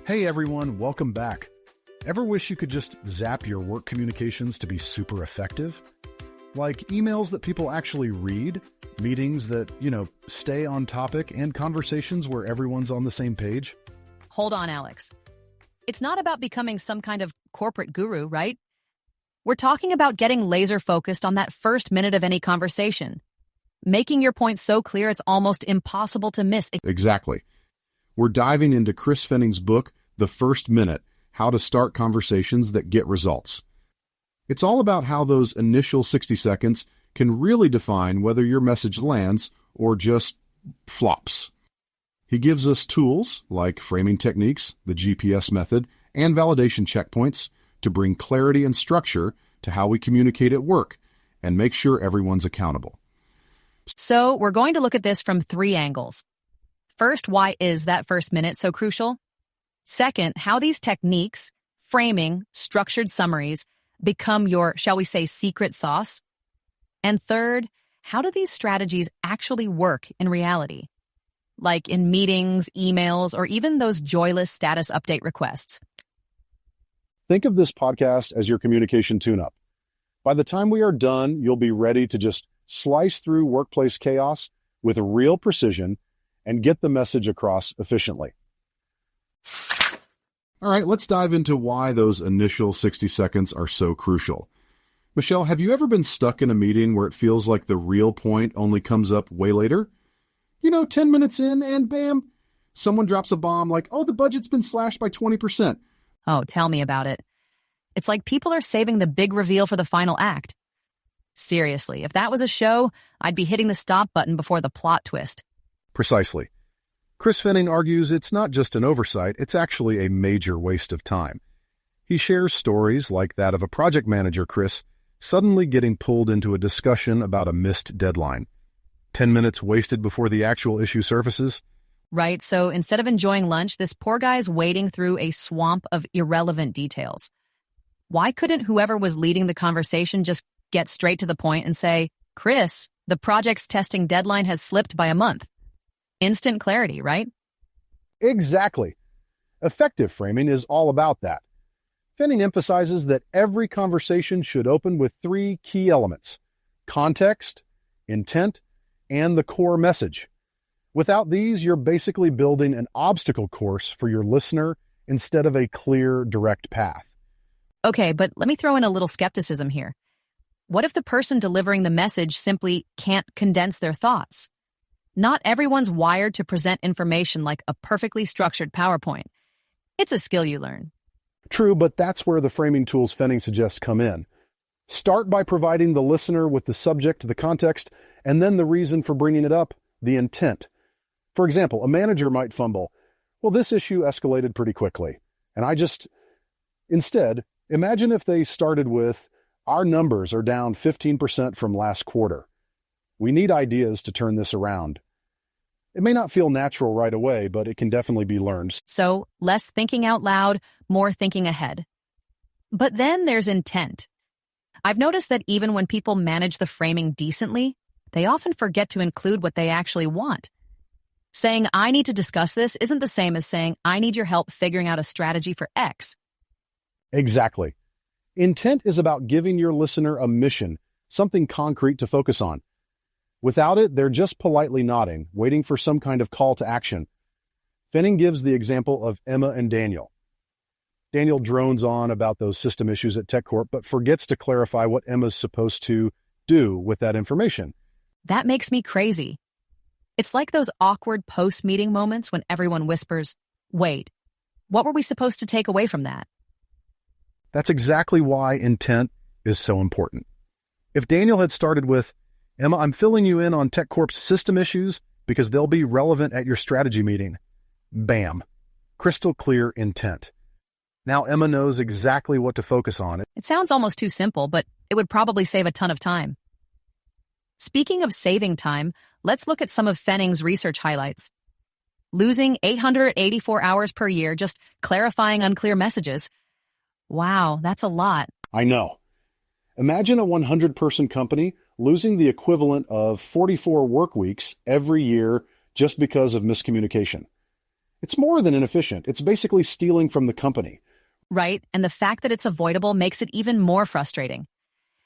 Hey everyone, welcome back. Ever wish you could just zap your work communications to be super effective? Like emails that people actually read, meetings that, stay on topic, and conversations where everyone's on the same page? Hold on, Alex. It's not about becoming some kind of corporate guru, right? We're talking about getting laser focused on that first minute of any conversation. Making your point so clear it's almost impossible to miss. Exactly. We're diving into Chris Fenning's book, The First Minute, How to Start Conversations That Get Results. It's all about how those initial 60 seconds can really define whether your message lands or just flops. He gives us tools like framing techniques, the GPS method, and validation checkpoints to bring clarity and structure to how we communicate at work and make sure everyone's accountable. So we're going to look at this from 3 angles. First, why is that first minute so crucial? Second, how these techniques, framing, structured summaries, become your, shall we say, secret sauce? And third, how do these strategies actually work in reality? Like in meetings, emails, or even those joyless status update requests. Think of this podcast as your communication tune-up. By the time we are done, you'll be ready to just slice through workplace chaos with real precision and get the message across efficiently. All right, let's dive into why those initial 60 seconds are so crucial. Michelle, have you ever been stuck in a meeting where it feels like the real point only comes up way later? 10 minutes in and bam, someone drops a bomb like, oh, the budget's been slashed by 20%. Oh, tell me about it. It's like people are saving the big reveal for the final act. Seriously, if that was a show, I'd be hitting the stop button before the plot twist. Precisely. Chris Fenning argues it's not just an oversight, it's actually a major waste of time. He shares stories like that of a project manager, Chris, suddenly getting pulled into a discussion about a missed deadline. 10 minutes wasted before the actual issue surfaces? Right, so instead of enjoying lunch, this poor guy's wading through a swamp of irrelevant details. Why couldn't whoever was leading the conversation just get straight to the point and say, Chris, the project's testing deadline has slipped by a month? Instant clarity, right? Exactly. Effective framing is all about that. Fenning emphasizes that every conversation should open with 3 key elements: context, intent, and the core message. Without these, you're basically building an obstacle course for your listener instead of a clear, direct path. Okay, but let me throw in a little skepticism here. What if the person delivering the message simply can't condense their thoughts? Not everyone's wired to present information like a perfectly structured PowerPoint. It's a skill you learn. True, but that's where the framing tools Fenning suggests come in. Start by providing the listener with the subject, the context, and then the reason for bringing it up, the intent. For example, a manager might fumble, well, this issue escalated pretty quickly. Instead, imagine if they started with, our numbers are down 15% from last quarter. We need ideas to turn this around. It may not feel natural right away, but it can definitely be learned. So, less thinking out loud, more thinking ahead. But then there's intent. I've noticed that even when people manage the framing decently, they often forget to include what they actually want. Saying, I need to discuss this isn't the same as saying, I need your help figuring out a strategy for X. Exactly. Intent is about giving your listener a mission, something concrete to focus on. Without it, they're just politely nodding, waiting for some kind of call to action. Fenning gives the example of Emma and Daniel. Daniel drones on about those system issues at TechCorp, but forgets to clarify what Emma's supposed to do with that information. That makes me crazy. It's like those awkward post-meeting moments when everyone whispers, wait, what were we supposed to take away from that? That's exactly why intent is so important. If Daniel had started with, Emma, I'm filling you in on TechCorp's system issues because they'll be relevant at your strategy meeting. Bam. Crystal clear intent. Now Emma knows exactly what to focus on. It sounds almost too simple, but it would probably save a ton of time. Speaking of saving time, let's look at some of Fenning's research highlights. Losing 884 hours per year just clarifying unclear messages. Wow, that's a lot. I know. Imagine a 100-person company losing the equivalent of 44 work weeks every year just because of miscommunication. It's more than inefficient. It's basically stealing from the company. Right? And the fact that it's avoidable makes it even more frustrating.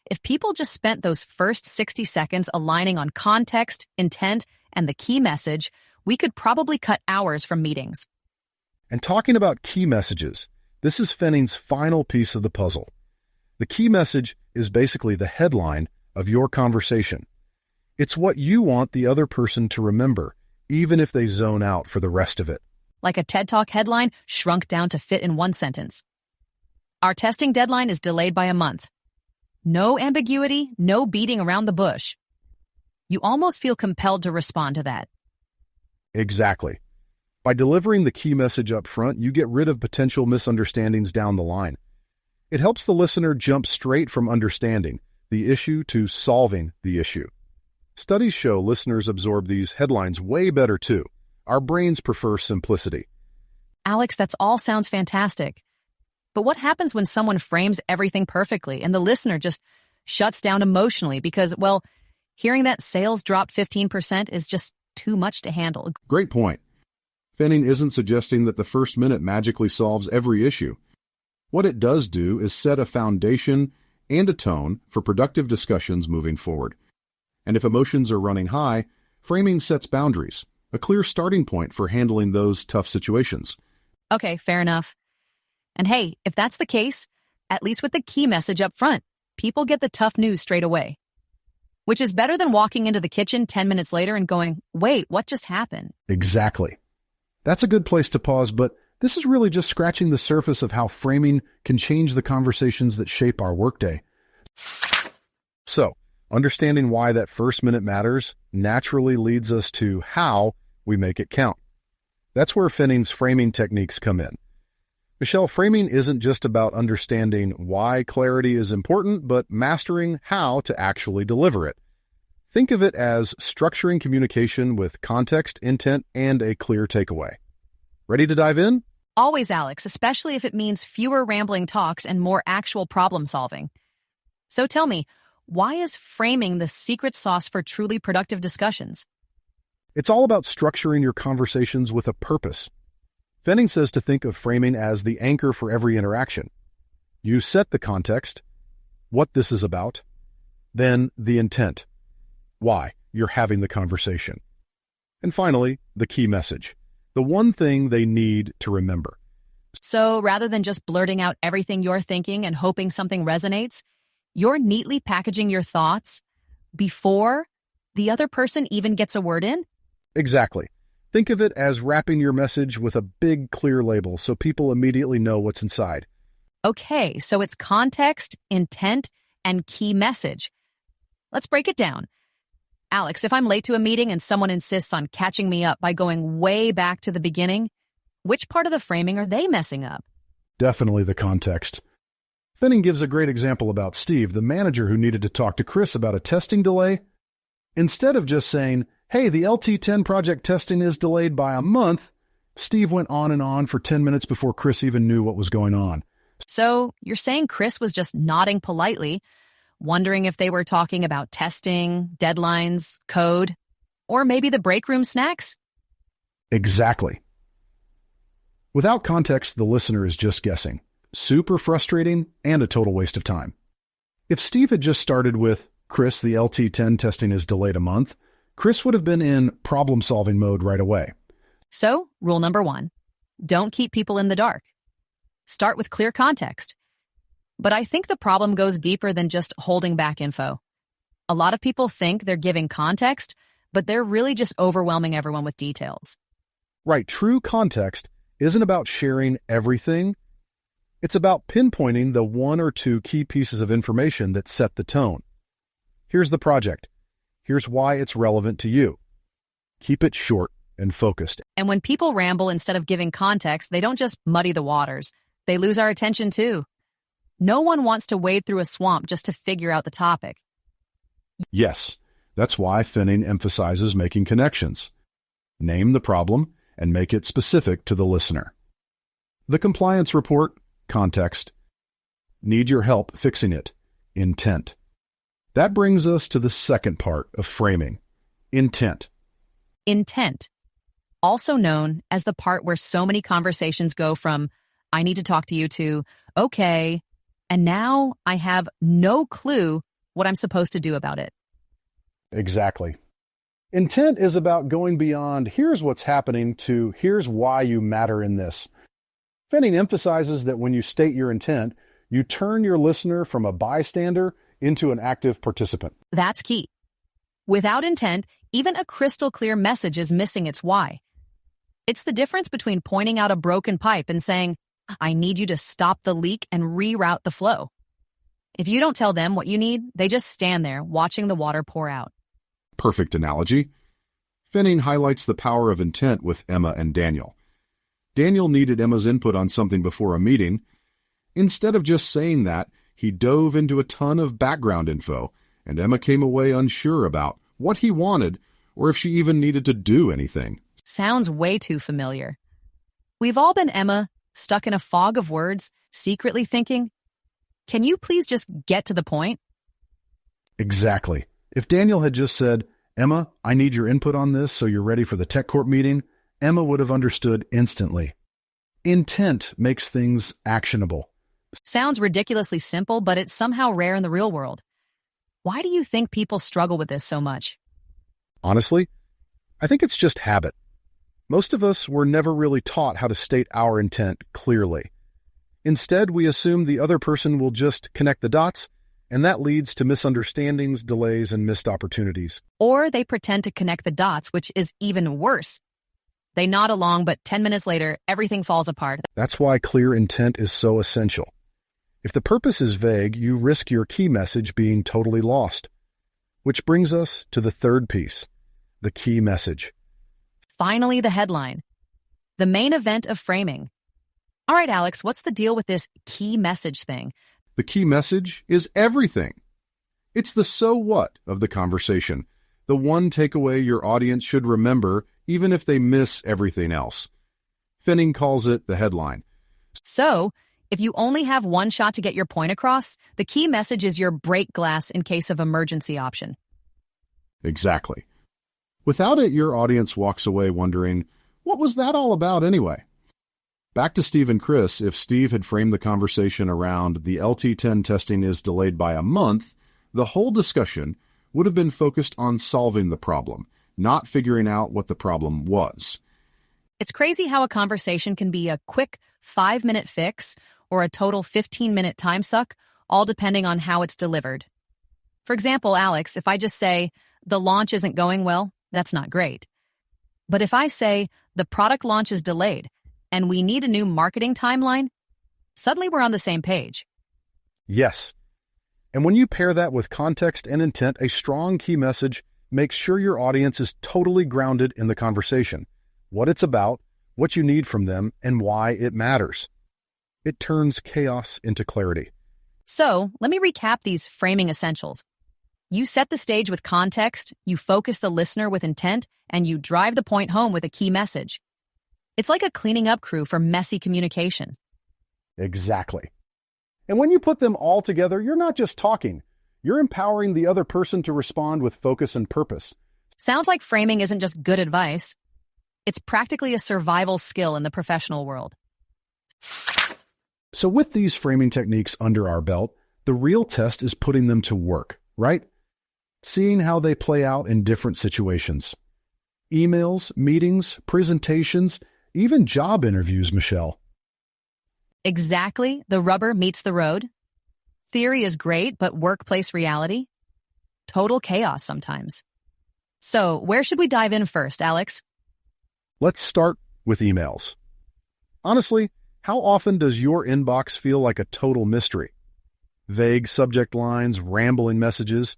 If people just spent those first 60 seconds aligning on context, intent, and the key message, we could probably cut hours from meetings. And talking about key messages, this is Fenning's final piece of the puzzle. The key message is basically the headline of your conversation. It's what you want the other person to remember, even if they zone out for the rest of it. Like a TED Talk headline shrunk down to fit in one sentence. Our testing deadline is delayed by a month. No ambiguity, no beating around the bush. You almost feel compelled to respond to that. Exactly. By delivering the key message up front, you get rid of potential misunderstandings down the line. It helps the listener jump straight from understanding the issue to solving the issue. Studies show listeners absorb these headlines way better too. Our brains prefer simplicity. Alex, that all sounds fantastic. But what happens when someone frames everything perfectly and the listener just shuts down emotionally because, well, hearing that sales dropped 15% is just too much to handle? Great point. Fenning isn't suggesting that the first minute magically solves every issue. What it does do is set a foundation and a tone for productive discussions moving forward. And if emotions are running high, framing sets boundaries, a clear starting point for handling those tough situations. Okay, fair enough. And hey, if that's the case, at least with the key message up front, people get the tough news straight away. Which is better than walking into the kitchen 10 minutes later and going, wait, what just happened? Exactly. That's a good place to pause, but this is really just scratching the surface of how framing can change the conversations that shape our workday. So, understanding why that first minute matters naturally leads us to how we make it count. That's where Fenning's framing techniques come in. Michelle, framing isn't just about understanding why clarity is important, but mastering how to actually deliver it. Think of it as structuring communication with context, intent, and a clear takeaway. Ready to dive in? Always, Alex, especially if it means fewer rambling talks and more actual problem solving. So tell me, why is framing the secret sauce for truly productive discussions? It's all about structuring your conversations with a purpose. Fenning says to think of framing as the anchor for every interaction. You set the context, what this is about, then the intent, why you're having the conversation. And finally, the key message, the one thing they need to remember. So rather than just blurting out everything you're thinking and hoping something resonates, you're neatly packaging your thoughts before the other person even gets a word in? Exactly. Think of it as wrapping your message with a big, clear label so people immediately know what's inside. Okay, so it's context, intent, and key message. Let's break it down. Alex, if I'm late to a meeting and someone insists on catching me up by going way back to the beginning, which part of the framing are they messing up? Definitely the context. Fenning gives a great example about Steve, the manager who needed to talk to Chris about a testing delay. Instead of just saying, hey, the LT10 project testing is delayed by a month, Steve went on and on for 10 minutes before Chris even knew what was going on. So you're saying Chris was just nodding politely, wondering if they were talking about testing, deadlines, code, or maybe the break room snacks? Exactly. Without context, the listener is just guessing. Super frustrating and a total waste of time. If Steve had just started with, Chris, the LT10 testing is delayed a month, Chris would have been in problem-solving mode right away. So, rule number 1, don't keep people in the dark. Start with clear context. But I think the problem goes deeper than just holding back info. A lot of people think they're giving context, but they're really just overwhelming everyone with details. Right, true context isn't about sharing everything. It's about pinpointing the one or two key pieces of information that set the tone. Here's the project. Here's why it's relevant to you. Keep it short and focused. And when people ramble instead of giving context, they don't just muddy the waters. They lose our attention too. No one wants to wade through a swamp just to figure out the topic. Yes, that's why Fenning emphasizes making connections. Name the problem and make it specific to the listener. The compliance report, context. Need your help fixing it, intent. That brings us to the second part of framing, intent. Intent. also known as the part where so many conversations go from, I need to talk to you to, okay, and now I have no clue what I'm supposed to do about it. Exactly. Intent is about going beyond, here's what's happening, to here's why you matter in this. Fenning emphasizes that when you state your intent, you turn your listener from a bystander into an active participant. That's key. Without intent, even a crystal clear message is missing its why. It's the difference between pointing out a broken pipe and saying, I need you to stop the leak and reroute the flow. If you don't tell them what you need, they just stand there watching the water pour out. Perfect analogy. Fenning highlights the power of intent with Emma and Daniel. Daniel needed Emma's input on something before a meeting. Instead of just saying that, he dove into a ton of background info, and Emma came away unsure about what he wanted or if she even needed to do anything. Sounds way too familiar. We've all been Emma, stuck in a fog of words, secretly thinking, can you please just get to the point? Exactly. If Daniel had just said, Emma, I need your input on this so you're ready for the TechCorp meeting, Emma would have understood instantly. Intent makes things actionable. Sounds ridiculously simple, but it's somehow rare in the real world. Why do you think people struggle with this so much? Honestly, I think it's just habit. Most of us were never really taught how to state our intent clearly. Instead, we assume the other person will just connect the dots, and that leads to misunderstandings, delays, and missed opportunities. Or they pretend to connect the dots, which is even worse. They nod along, but 10 minutes later, everything falls apart. That's why clear intent is so essential. If the purpose is vague, you risk your key message being totally lost. Which brings us to the third piece, the key message. Finally, the headline. The main event of framing. All right, Alex, what's the deal with this key message thing? The key message is everything. It's the so what of the conversation, the one takeaway your audience should remember even if they miss everything else. Fenning calls it the headline. So, if you only have one shot to get your point across, the key message is your break glass in case of emergency option. Exactly. Without it, your audience walks away wondering, what was that all about anyway? Back to Steve and Chris, if Steve had framed the conversation around the LT10 testing is delayed by a month, the whole discussion would have been focused on solving the problem, not figuring out what the problem was. It's crazy how a conversation can be a quick 5-minute fix or a total 15-minute time suck, all depending on how it's delivered. For example, Alex, if I just say, the launch isn't going well, that's not great. But if I say, the product launch is delayed, and we need a new marketing timeline, suddenly we're on the same page. Yes. And when you pair that with context and intent, a strong key message makes sure your audience is totally grounded in the conversation, what it's about, what you need from them, and why it matters. It turns chaos into clarity. So, let me recap these framing essentials. You set the stage with context, you focus the listener with intent, and you drive the point home with a key message. It's like a cleaning up crew for messy communication. Exactly. And when you put them all together, you're not just talking. You're empowering the other person to respond with focus and purpose. Sounds like framing isn't just good advice. It's practically a survival skill in the professional world. So with these framing techniques under our belt, the real test is putting them to work, right? Seeing how they play out in different situations. Emails, meetings, presentations, even job interviews, Michelle. Exactly. The rubber meets the road. Theory is great, but workplace reality? Total chaos sometimes. So, where should we dive in first, Alex? Let's start with emails. Honestly, how often does your inbox feel like a total mystery? Vague subject lines, rambling messages.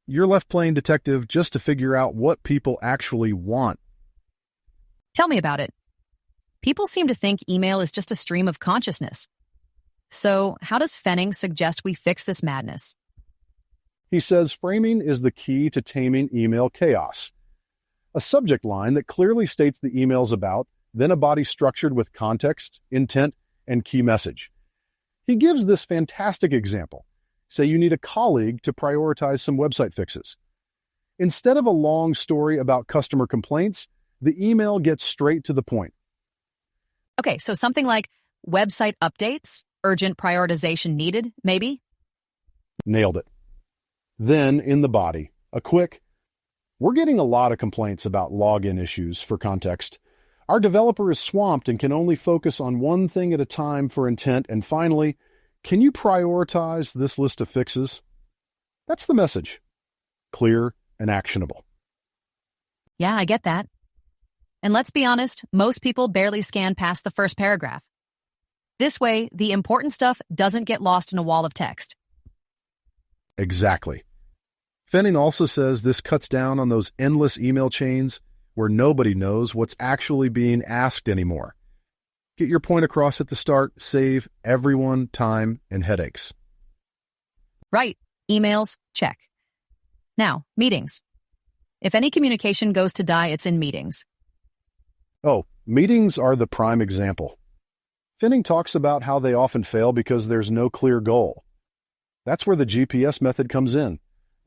You're left playing detective just to figure out what people actually want. Tell me about it. People seem to think email is just a stream of consciousness. So, how does Fenning suggest we fix this madness? He says framing is the key to taming email chaos. A subject line that clearly states the email's about, then a body structured with context, intent, and key message. He gives this fantastic example. Say you need a colleague to prioritize some website fixes. Instead of a long story about customer complaints, The email gets straight to the point. Okay, so something like website updates, urgent prioritization needed, maybe? Nailed it. Then, in the body, a quick, "We're getting a lot of complaints about login issues," for context. "Our developer is swamped and can only focus on one thing at a time," for intent. And finally, "Can you prioritize this list of fixes?" That's the message. Clear and actionable. Yeah, I get that. And let's be honest, most people barely scan past the first paragraph. This way, the important stuff doesn't get lost in a wall of text. Exactly. Fenning also says this cuts down on those endless email chains where nobody knows what's actually being asked anymore. Get your point across at the start, save everyone time and headaches. Right. Emails, check. Now, meetings. If any communication goes to die, it's in meetings. Oh, meetings are the prime example. Fenning talks about how they often fail because there's no clear goal. That's where the GPS method comes in.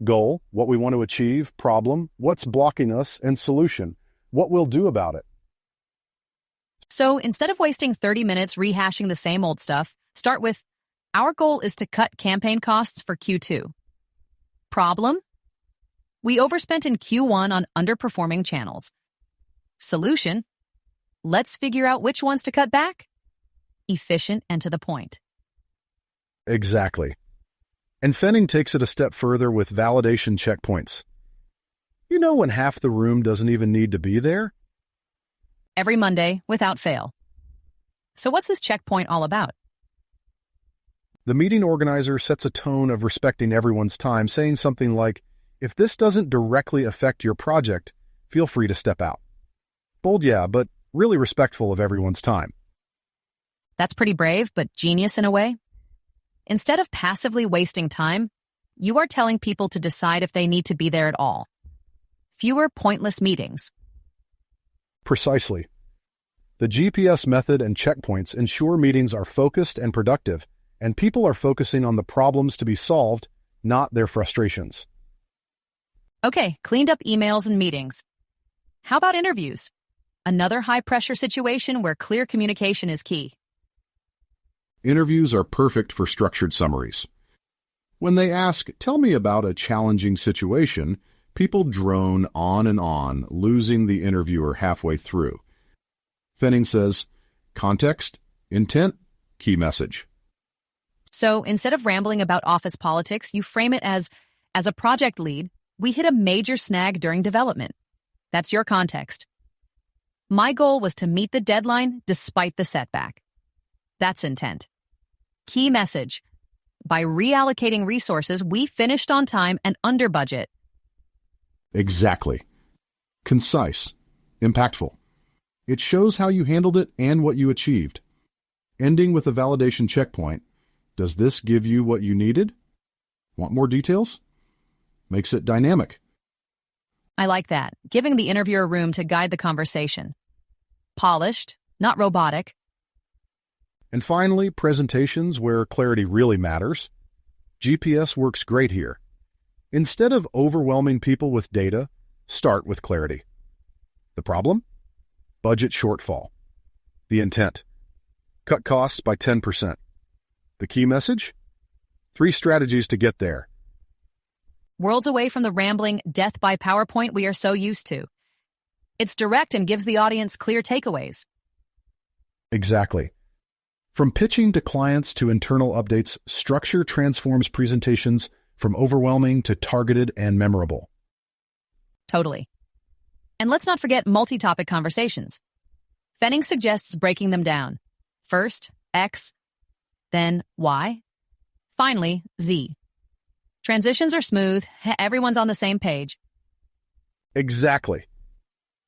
Goal, what we want to achieve; problem, what's blocking us; and solution, what we'll do about it. So instead of wasting 30 minutes rehashing the same old stuff, start with, our goal is to cut campaign costs for Q2. Problem? We overspent in Q1 on underperforming channels. Solution? Let's figure out which ones to cut back. Efficient and to the point. Exactly. And Fenning takes it a step further with validation checkpoints. You know when half the room doesn't even need to be there? Every Monday, without fail. So what's this checkpoint all about? The meeting organizer sets a tone of respecting everyone's time, saying something like, "If this doesn't directly affect your project, feel free to step out." Bold, yeah, but really respectful of everyone's time. That's pretty brave, but genius in a way. Instead of passively wasting time, you are telling people to decide if they need to be there at all. Fewer pointless meetings. Precisely. The GPS method and checkpoints ensure meetings are focused and productive, and people are focusing on the problems to be solved, not their frustrations. Okay, cleaned up emails and meetings. How about interviews? Another high-pressure situation where clear communication is key. Interviews are perfect for structured summaries. When they ask, "Tell me about a challenging situation," people drone on and on, losing the interviewer halfway through. Fenning says, context, intent, key message. So instead of rambling about office politics, you frame it as a project lead, we hit a major snag during development. That's your context. My goal was to meet the deadline despite the setback. That's intent. Key message. By reallocating resources, we finished on time and under budget. Exactly. Concise. Impactful. It shows how you handled it and what you achieved. Ending with a validation checkpoint. Does this give you what you needed? Want more details? Makes it dynamic. I like that, giving the interviewer room to guide the conversation. Polished, not robotic. And finally, presentations where clarity really matters. GPS works great here. Instead of overwhelming people with data, start with clarity. The problem? Budget shortfall. The intent? Cut costs by 10%. The key message? 3 strategies to get there. Worlds away from the rambling death by PowerPoint we are so used to. It's direct and gives the audience clear takeaways. Exactly. From pitching to clients to internal updates, structure transforms presentations from overwhelming to targeted and memorable. Totally. And let's not forget multi-topic conversations. Fenning suggests breaking them down. First, X, then Y, finally, Z. Transitions are smooth, everyone's on the same page. Exactly.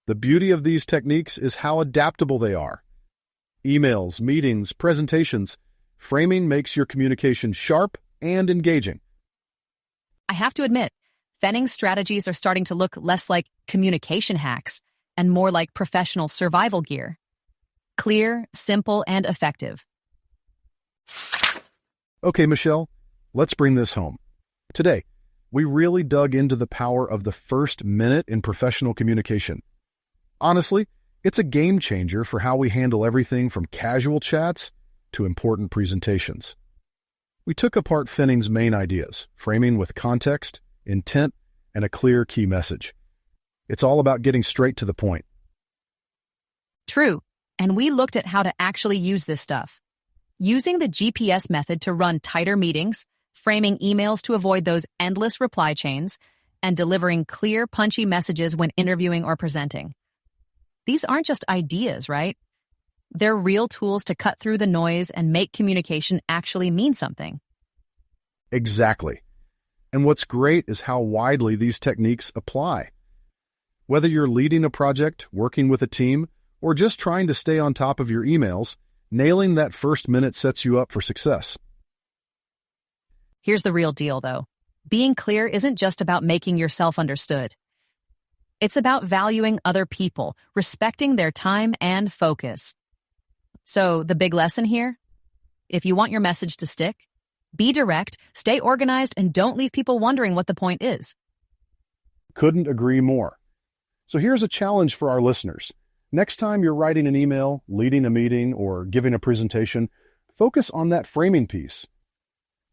The beauty of these techniques is how adaptable they are. Emails, meetings, presentations, framing makes your communication sharp and engaging. I have to admit, Fenning's strategies are starting to look less like communication hacks and more like professional survival gear. Clear, simple, and effective. Okay, Michelle, let's bring this home. Today, we really dug into the power of the first minute in professional communication. Honestly, it's a game changer for how we handle everything from casual chats to important presentations. We took apart Fenning's main ideas, framing with context, intent, and a clear key message. It's all about getting straight to the point. True, and we looked at how to actually use this stuff. Using the GPS method to run tighter meetings, framing emails to avoid those endless reply chains, and delivering clear, punchy messages when interviewing or presenting. These aren't just ideas, right? They're real tools to cut through the noise and make communication actually mean something. Exactly. And what's great is how widely these techniques apply. Whether you're leading a project, working with a team, or just trying to stay on top of your emails, nailing that first minute sets you up for success. Here's the real deal, though. Being clear isn't just about making yourself understood. It's about valuing other people, respecting their time and focus. So, the big lesson here? If you want your message to stick, be direct, stay organized, and don't leave people wondering what the point is. Couldn't agree more. So here's a challenge for our listeners. Next time you're writing an email, leading a meeting, or giving a presentation, focus on that framing piece.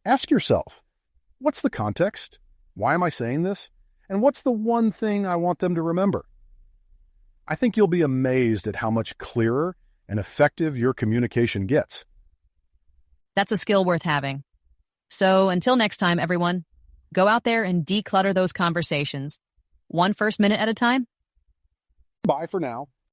Ask yourself, what's the context? Why am I saying this? And what's the one thing I want them to remember? I think you'll be amazed at how much clearer and effective your communication gets. That's a skill worth having. So until next time, everyone, go out there and declutter those conversations. One first minute at a time. Bye for now.